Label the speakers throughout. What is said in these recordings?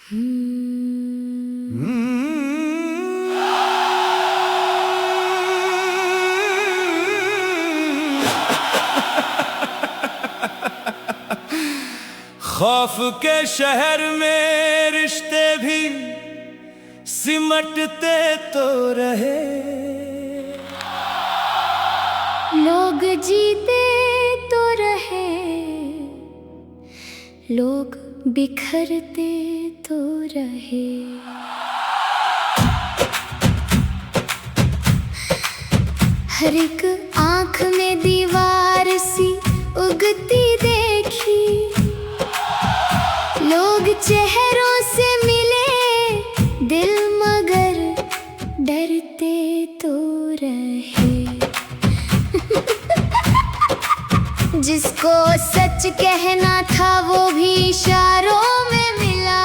Speaker 1: खौफ के शहर में रिश्ते भी सिमटते तो रहे,
Speaker 2: लोग जीते तो रहे, लोग बिखरते तो रहे। हर एक आंख में दीवार सी उगती देखी, लोग चेहरों से मिले दिल मगर डरते तो रहे। जिसको सच कहना था वो भी इशारों में मिला,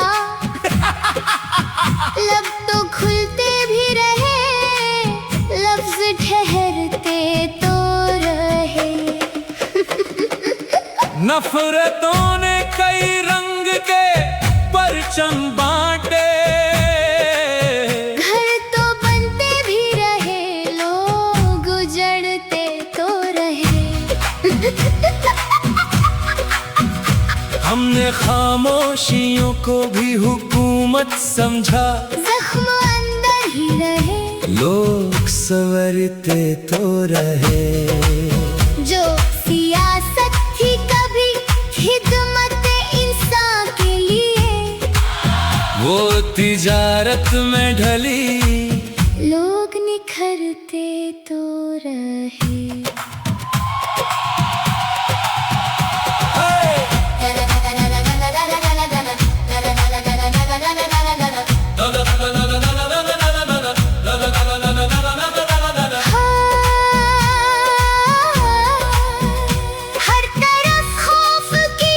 Speaker 2: लब तो खुलते भी रहे, लफ्ज ठहरते तो रहे।
Speaker 1: नफरतों ने कई रंग के परचम बांटे,
Speaker 2: घर तो बनते भी रहे, लोग उजड़ते तो रहे।
Speaker 1: हमने खामोशियों को भी हुकूमत समझा,
Speaker 2: जख्म अंदर ही रहे,
Speaker 1: लोग संवरते तो रहे।
Speaker 2: जो सियासत थी कभी खिदमत इंसान के लिए,
Speaker 1: वो तिजारत में ढली,
Speaker 2: लोग निखरते तो रहे। हर तरफ खौफ की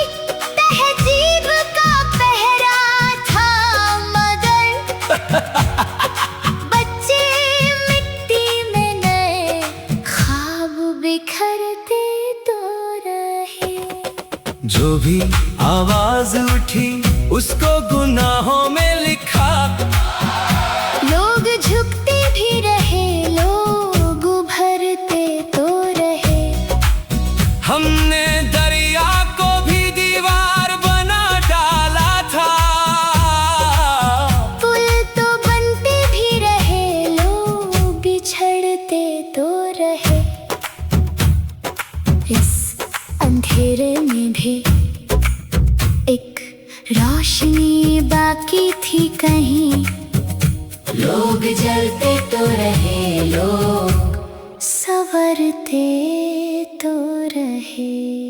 Speaker 2: तहजीब का पहरा था, मगर बच्चे मिट्टी में नए ख्वाब बिखरते तो रहे।
Speaker 1: जो भी आवाज उठी उसको गुनाहों में लिखा,
Speaker 2: लोग झुकते भी रहे, लोग उभरते तो रहे।
Speaker 1: हमने दरिया को भी दीवार बना डाला था,
Speaker 2: पुल तो बनते भी रहे, लोग बिछड़ते तो रहे। इस अंधेरे में भी एक रोशनी बाकी थी कहीं, लोग जलते तो रहे, लोग संवरते तो रहे।